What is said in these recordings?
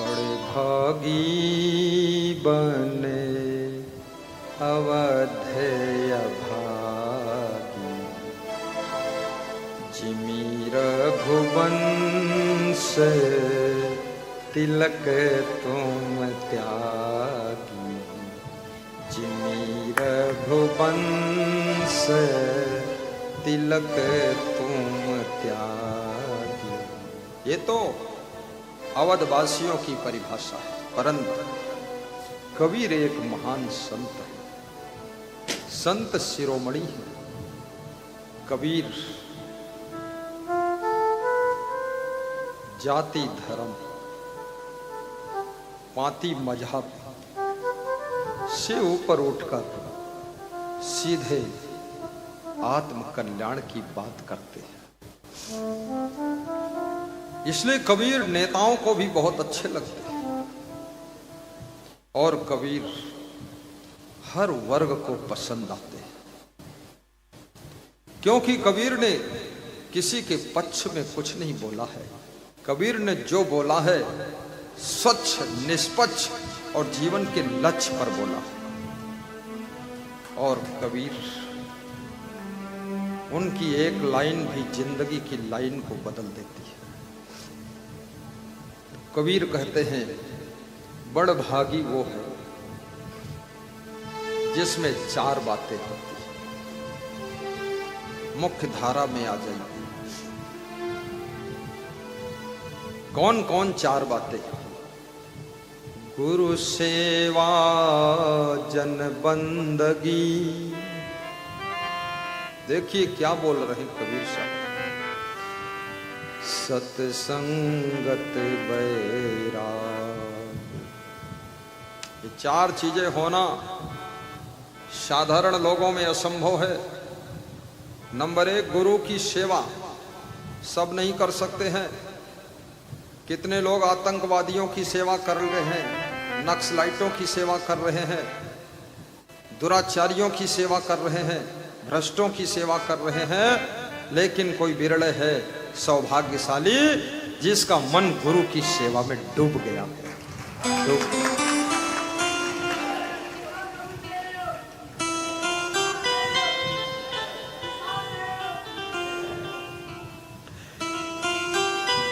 बड़े भागी बने अवधेय भागी, जिमि रघुवंश तिलक तुम त्यागी, जिमि रघुवंश तिलक तुम त्यागी। ये तो अवधवासियों की परिभाषा है, परंतु कबीर एक महान संत है, संत शिरोमणि है। कबीर जाति धर्म पाती मजहब से ऊपर उठकर सीधे आत्म कल्याण की बात करते हैं। इसलिए कबीर नेताओं को भी बहुत अच्छे लगते हैं और कबीर हर वर्ग को पसंद आते हैं, क्योंकि कबीर ने किसी के पक्ष में कुछ नहीं बोला है। कबीर ने जो बोला है स्वच्छ निष्पक्ष और जीवन के लक्ष्य पर बोला। और कबीर उनकी एक लाइन भी जिंदगी की लाइन को बदल देती है। कबीर कहते हैं बड़ भागी वो है जिसमें चार बातें होती हैं। मुख्य धारा में आ जाइए, कौन कौन चार बातें? गुरु सेवा जन बंदगी। देखिए क्या बोल रहे हैं कबीर साहब। सत्संगत बैराग। ये चार चीजें होना साधारण लोगों में असंभव है। नंबर एक, गुरु की सेवा सब नहीं कर सकते हैं। कितने लोग आतंकवादियों की सेवा कर रहे हैं, नक्सलाइटों की सेवा कर रहे हैं, दुराचारियों की सेवा कर रहे हैं, भ्रष्टों की सेवा कर रहे हैं, लेकिन कोई विरले है सौभाग्यशाली जिसका मन गुरु की सेवा में डूब गया।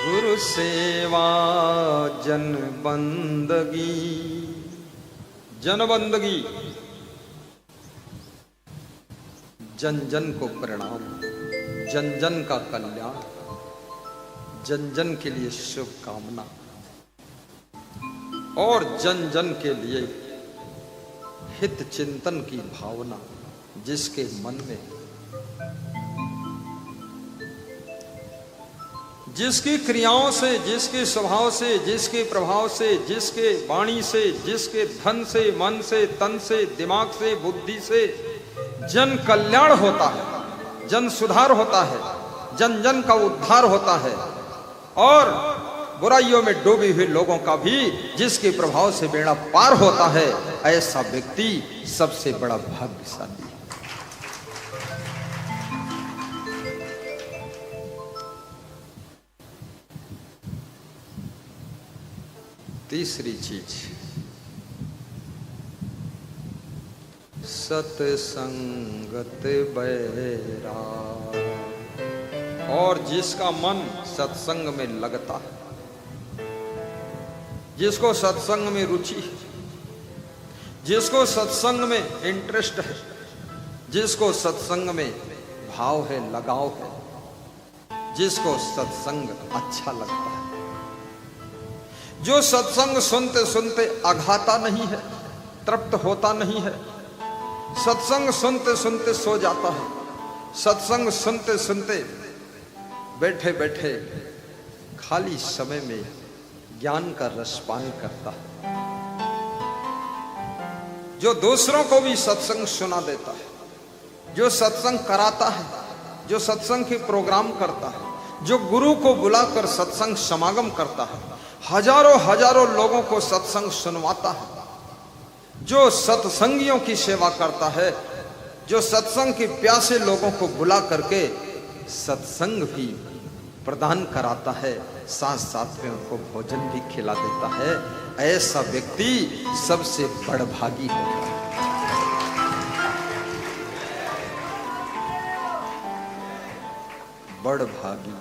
गुरु सेवा जन बंदगी। जन बंदगी, जन जन को प्रणाम, जन जन का कल्याण, जन जन के लिए शुभकामना और जन जन के लिए हित चिंतन की भावना जिसके मन में, जिसकी क्रियाओं से, जिसके स्वभाव से, जिसके प्रभाव से, जिसके वाणी से, जिसके धन से, मन से, तन से, दिमाग से, बुद्धि से जन कल्याण होता है, जन सुधार होता है, जन जन का उद्धार होता है और बुराइयों में डूबे हुए लोगों का भी जिसके प्रभाव से बेड़ा पार होता है, ऐसा व्यक्ति सबसे बड़ा भाग्यशाली है। तीसरी चीज, सत्संगत बैराग। और जिसका मन सत्संग में लगता है, जिसको सत्संग में रुचि है, जिसको सत्संग में इंटरेस्ट है, जिसको सत्संग में भाव है, लगाव है, जिसको सत्संग अच्छा लगता है, जो सत्संग सुनते सुनते अघाता नहीं है, तृप्त होता नहीं है, सत्संग सुनते सुनते सो जाता है, सत्संग सुनते सुनते बैठे बैठे खाली समय में ज्ञान का रसपान करता है, जो दूसरों को भी सत्संग सुना देता है, जो सत्संग कराता है, जो सत्संग के प्रोग्राम करता है, जो गुरु को बुलाकर सत्संग समागम करता है, हजारों हजारों लोगों को सत्संग सुनवाता है, जो सत्संगियों की सेवा करता है, जो सत्संग के प्यासे लोगों को बुला करके सत्संग भी प्रदान कराता है, साथ साथ में उनको भोजन भी खिला देता है, ऐसा व्यक्ति सबसे बड़भागी होता है। बड़भागी।